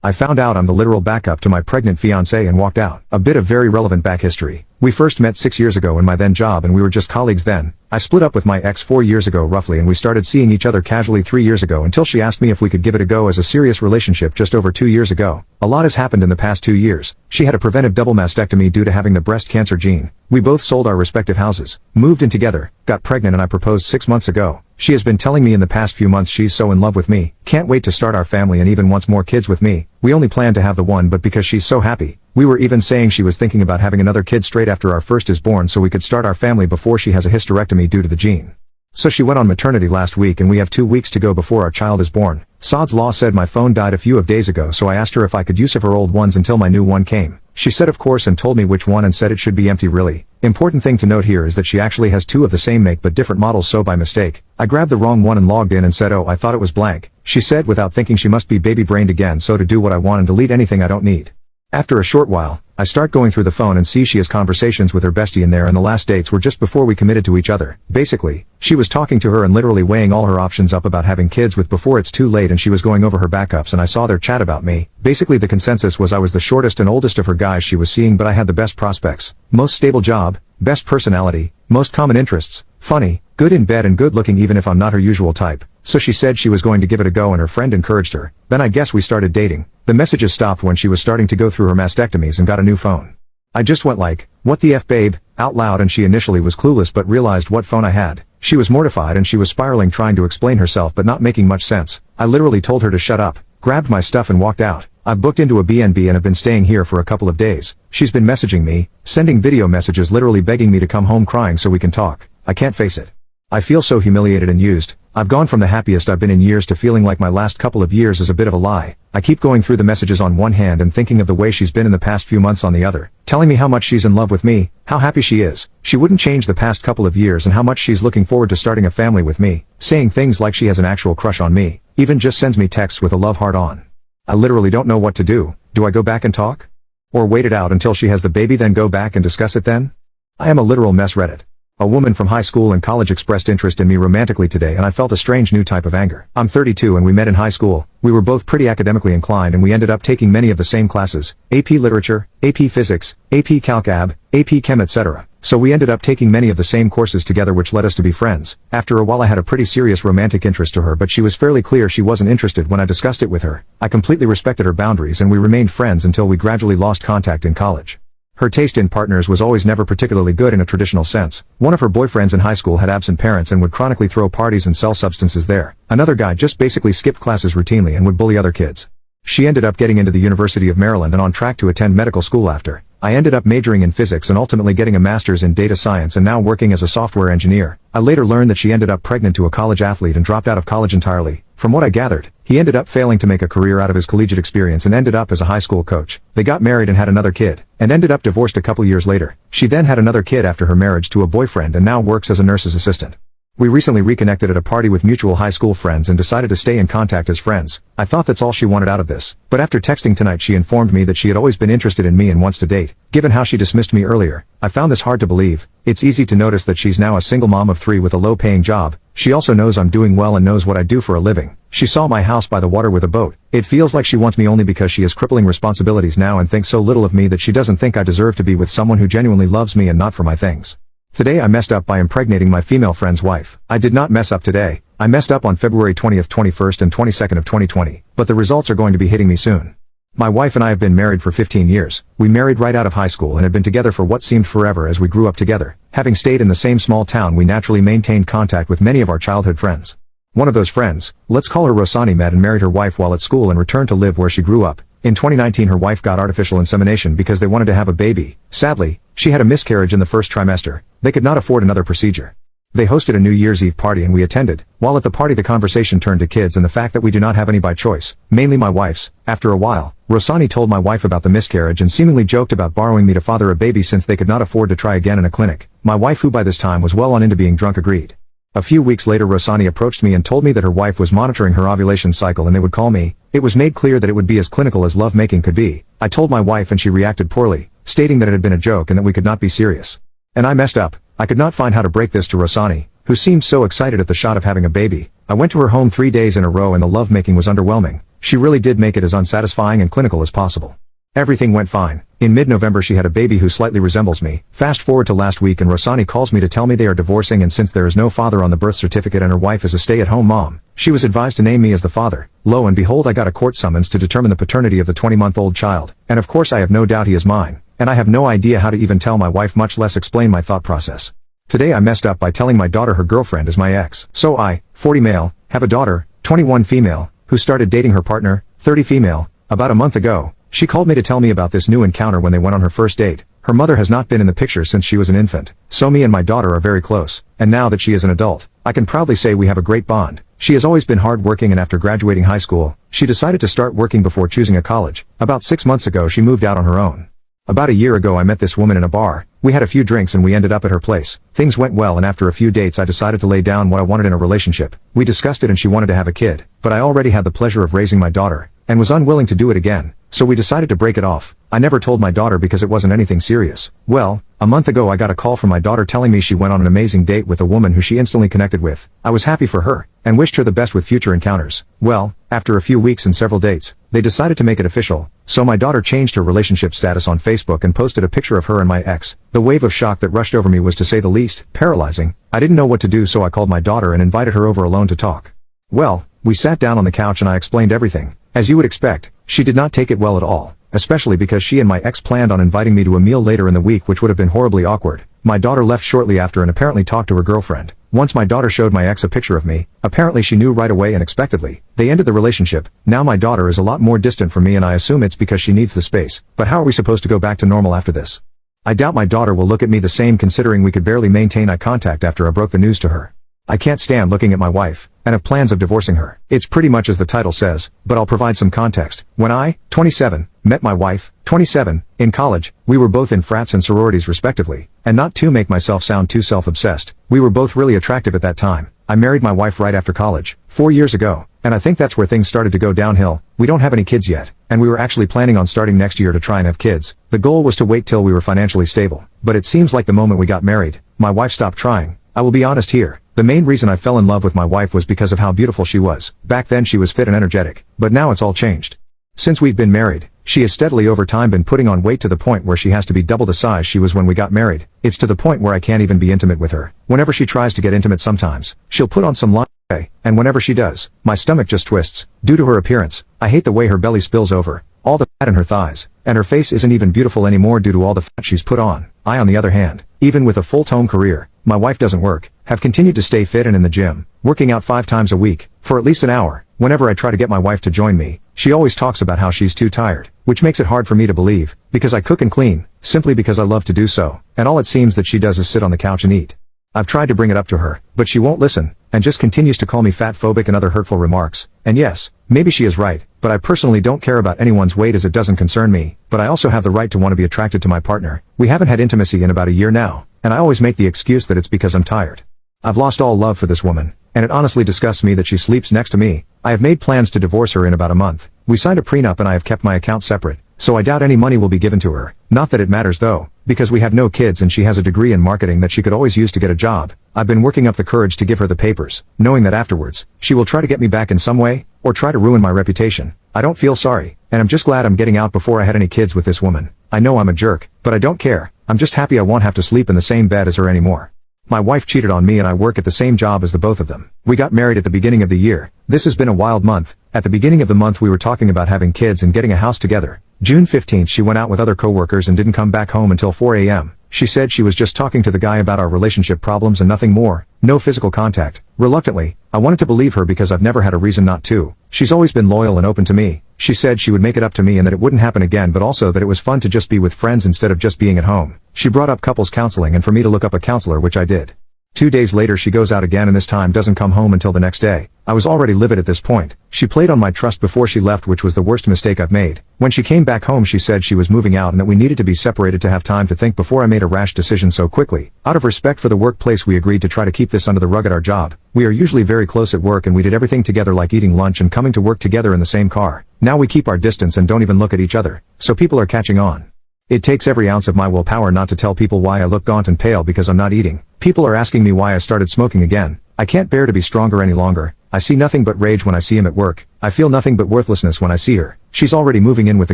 I found out I'm the literal backup to my pregnant fiancée and walked out. A bit of very relevant back history. We first met 6 years ago in my then job and we were just colleagues then. I split up with my ex 4 years ago roughly and we started seeing each other casually 3 years ago until she asked me if we could give it a go as a serious relationship just over 2 years ago. A lot has happened in the past 2 years. She had a preventive double mastectomy due to having the breast cancer gene. We both sold our respective houses, moved in together, got pregnant and I proposed 6 months ago. She has been telling me in the past few months she's so in love with me, can't wait to start our family and even wants more kids with me. We only plan to have the one but because she's so happy. We were even saying she was thinking about having another kid straight after our first is born so we could start our family before she has a hysterectomy due to the gene. So she went on maternity last week and we have 2 weeks to go before our child is born. Sod's Law said my phone died a few days ago so I asked her if I could use her old ones until my new one came. She said of course and told me which one and said it should be empty really. Important thing to note here is that she actually has 2 of the same make but different models so by mistake, I grabbed the wrong one and logged in and said oh I thought it was blank. She said without thinking she must be baby brained again so to do what I want and delete anything I don't need. After a short while, I start going through the phone and see she has conversations with her bestie in there and the last dates were just before we committed to each other. Basically, she was talking to her and literally weighing all her options up about having kids with before it's too late and she was going over her backups and I saw their chat about me. Basically the consensus was I was the shortest and oldest of her guys she was seeing but I had the best prospects, most stable job, best personality, most common interests, funny, good in bed and good looking even if I'm not her usual type. So she said she was going to give it a go and her friend encouraged her. Then I guess we started dating. The messages stopped when she was starting to go through her mastectomies and got a new phone. I just went like, what the F babe, out loud and she initially was clueless but realized what phone I had. She was mortified and she was spiraling trying to explain herself but not making much sense. I literally told her to shut up, grabbed my stuff and walked out. I've booked into a B&B and have been staying here for a couple of days. She's been messaging me, sending video messages literally begging me to come home crying so we can talk. I can't face it. I feel so humiliated and used. I've gone from the happiest I've been in years to feeling like my last couple of years is a bit of a lie. I keep going through the messages on one hand and thinking of the way she's been in the past few months on the other, telling me how much she's in love with me, how happy she is, she wouldn't change the past couple of years and how much she's looking forward to starting a family with me, saying things like she has an actual crush on me, even just sends me texts with a love heart on. I literally don't know what to do. Do I go back and talk? Or wait it out until she has the baby then go back and discuss it then? I am a literal mess. Reddit. A woman from high school and college expressed interest in me romantically today and I felt a strange new type of anger. I'm 32 and we met in high school. We were both pretty academically inclined and we ended up taking many of the same classes, AP Literature, AP Physics, AP Calc AB, AP Chem etc. So we ended up taking many of the same courses together which led us to be friends. After a while I had a pretty serious romantic interest to her but she was fairly clear she wasn't interested when I discussed it with her. I completely respected her boundaries and we remained friends until we gradually lost contact in college. Her taste in partners was always never particularly good in a traditional sense. One of her boyfriends in high school had absent parents and would chronically throw parties and sell substances there. Another guy just basically skipped classes routinely and would bully other kids. She ended up getting into the University of Maryland and on track to attend medical school after. I ended up majoring in physics and ultimately getting a master's in data science and now working as a software engineer. I later learned that she ended up pregnant to a college athlete and dropped out of college entirely. From what I gathered, he ended up failing to make a career out of his collegiate experience and ended up as a high school coach. They got married and had another kid, and ended up divorced a couple years later. She then had another kid after her marriage to a boyfriend and now works as a nurse's assistant. We recently reconnected at a party with mutual high school friends and decided to stay in contact as friends. I thought that's all she wanted out of this. But after texting tonight she informed me that she had always been interested in me and wants to date. Given how she dismissed me earlier, I found this hard to believe. It's easy to notice that she's now a single mom of 3 with a low-paying job. She also knows I'm doing well and knows what I do for a living. She saw my house by the water with a boat. It feels like she wants me only because she has crippling responsibilities now and thinks so little of me that she doesn't think I deserve to be with someone who genuinely loves me and not for my things. Today I messed up by impregnating my female friend's wife. I did not mess up today. I messed up on February 20th, 21st and 22nd of 2020, but the results are going to be hitting me soon. My wife and I have been married for 15 years. We married right out of high school and had been together for what seemed forever as we grew up together. Having stayed in the same small town we naturally maintained contact with many of our childhood friends. One of those friends, let's call her Rosani, met and married her wife while at school and returned to live where she grew up. In 2019 her wife got artificial insemination because they wanted to have a baby. Sadly, she had a miscarriage in the first trimester. They could not afford another procedure. They hosted a New Year's Eve party and we attended. While at the party the conversation turned to kids and the fact that we do not have any by choice, mainly my wife's. After a while, Rosani told my wife about the miscarriage and seemingly joked about borrowing me to father a baby since they could not afford to try again in a clinic. My wife, who by this time was well on into being drunk, agreed. A few weeks later Rosani approached me and told me that her wife was monitoring her ovulation cycle and they would call me. It was made clear that it would be as clinical as lovemaking could be. I told my wife and she reacted poorly, stating that it had been a joke and that we could not be serious. And I messed up. I could not find how to break this to Rosani, who seemed so excited at the shot of having a baby. I went to her home 3 days in a row and the lovemaking was underwhelming. she really did make it as unsatisfying and clinical as possible. Everything went fine. In mid-November she had a baby who slightly resembles me. Fast forward to last week and Rosani calls me to tell me they are divorcing, and since there is no father on the birth certificate and her wife is a stay-at-home mom, she was advised to name me as the father. Lo and behold, I got a court summons to determine the paternity of the 20-month-old child, and of course I have no doubt he is mine, and I have no idea how to even tell my wife, much less explain my thought process. Today I messed up by telling my daughter her girlfriend is my ex. So I, 40 male, have a daughter, 21 female, who started dating her partner, 30 female, about a month ago. She called me to tell me about this new encounter when they went on her first date. Her mother has not been in the picture since she was an infant, so me and my daughter are very close, and now that she is an adult, I can proudly say we have a great bond. She has always been hardworking, and after graduating high school, she decided to start working before choosing a college. About 6 months ago she moved out on her own. About a year ago I met this woman in a bar. We had a few drinks and we ended up at her place. Things went well, and after a few dates I decided to lay down what I wanted in a relationship. We discussed it and she wanted to have a kid, but I already had the pleasure of raising my daughter, and was unwilling to do it again, so we decided to break it off. I never told my daughter because it wasn't anything serious. Well, a month ago I got a call from my daughter telling me she went on an amazing date with a woman who she instantly connected with. I was happy for her, and wished her the best with future encounters. Well, after a few weeks and several dates, they decided to make it official, so my daughter changed her relationship status on Facebook and posted a picture of her and my ex. The wave of shock that rushed over me was, to say the least, paralyzing. I didn't know what to do, so I called my daughter and invited her over alone to talk. Well, we sat down on the couch and I explained everything. As you would expect, she did not take it well at all, especially because she and my ex planned on inviting me to a meal later in the week, which would have been horribly awkward. My daughter left shortly after and apparently talked to her girlfriend. Once my daughter showed my ex a picture of me, apparently she knew right away and expectedly. They ended the relationship. Now my daughter is a lot more distant from me, and I assume it's because she needs the space. But how are we supposed to go back to normal after this? I doubt my daughter will look at me the same, considering we could barely maintain eye contact after I broke the news to her. I can't stand looking at my wife, and have plans of divorcing her. It's pretty much as the title says, but I'll provide some context. When I, 27, met my wife, 27, in college, we were both in frats and sororities respectively, and not to make myself sound too self-obsessed, we were both really attractive at that time. I married my wife right after college, 4 years ago, and I think that's where things started to go downhill. We don't have any kids yet, and we were actually planning on starting next year to try and have kids. The goal was to wait till we were financially stable, but it seems like the moment we got married, my wife stopped trying. I will be honest here. The main reason I fell in love with my wife was because of how beautiful she was. Back then she was fit and energetic, but now it's all changed. Since we've been married, she has steadily over time been putting on weight to the point where she has to be double the size she was when we got married. It's to the point where I can't even be intimate with her. Whenever she tries to get intimate, sometimes she'll put on some lingerie, and whenever she does, my stomach just twists. Due to her appearance, I hate the way her belly spills over, all the fat in her thighs, and her face isn't even beautiful anymore due to all the fat she's put on. I, on the other hand, even with a full-time career, my wife doesn't work, have continued to stay fit and in the gym, working out 5 times a week, for at least an hour. Whenever I try to get my wife to join me, she always talks about how she's too tired, which makes it hard for me to believe, because I cook and clean, simply because I love to do so, and all it seems that she does is sit on the couch and eat. I've tried to bring it up to her, but she won't listen, and just continues to call me fat-phobic and other hurtful remarks. And yes, maybe she is right, but I personally don't care about anyone's weight as it doesn't concern me, but I also have the right to want to be attracted to my partner. We haven't had intimacy in about a year now, and I always make the excuse that it's because I'm tired. I've lost all love for this woman, and it honestly disgusts me that she sleeps next to me. I have made plans to divorce her in about a month. We signed a prenup and I have kept my account separate, so I doubt any money will be given to her. Not that it matters though, because we have no kids and she has a degree in marketing that she could always use to get a job. I've been working up the courage to give her the papers, knowing that afterwards, she will try to get me back in some way, or try to ruin my reputation. I don't feel sorry, and I'm just glad I'm getting out before I had any kids with this woman. I know I'm a jerk, but I don't care. I'm just happy I won't have to sleep in the same bed as her anymore. My wife cheated on me and I work at the same job as the both of them. We got married at the beginning of the year. This has been a wild month. At the beginning of the month we were talking about having kids and getting a house together. June 15th she went out with other coworkers and didn't come back home until 4 a.m. She said she was just talking to the guy about our relationship problems and nothing more. No physical contact. Reluctantly, I wanted to believe her because I've never had a reason not to. She's always been loyal and open to me. She said she would make it up to me and that it wouldn't happen again, but also that it was fun to just be with friends instead of just being at home. She brought up couples counseling and for me to look up a counselor, which I did. 2 days later she goes out again and this time doesn't come home until the next day. I was already livid at this point. She played on my trust before she left, which was the worst mistake I've made. When she came back home she said she was moving out and that we needed to be separated to have time to think before I made a rash decision so quickly. Out of respect for the workplace we agreed to try to keep this under the rug at our job. We are usually very close at work and we did everything together, like eating lunch and coming to work together in the same car. Now we keep our distance and don't even look at each other, so people are catching on. It takes every ounce of my willpower not to tell people why I look gaunt and pale because I'm not eating. People are asking me why I started smoking again. I can't bear to be stronger any longer. I see nothing but rage when I see him at work. I feel nothing but worthlessness when I see her. She's already moving in with the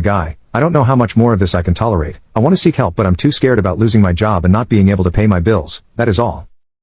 guy. I don't know how much more of this I can tolerate. I want to seek help but I'm too scared about losing my job and not being able to pay my bills. That is all.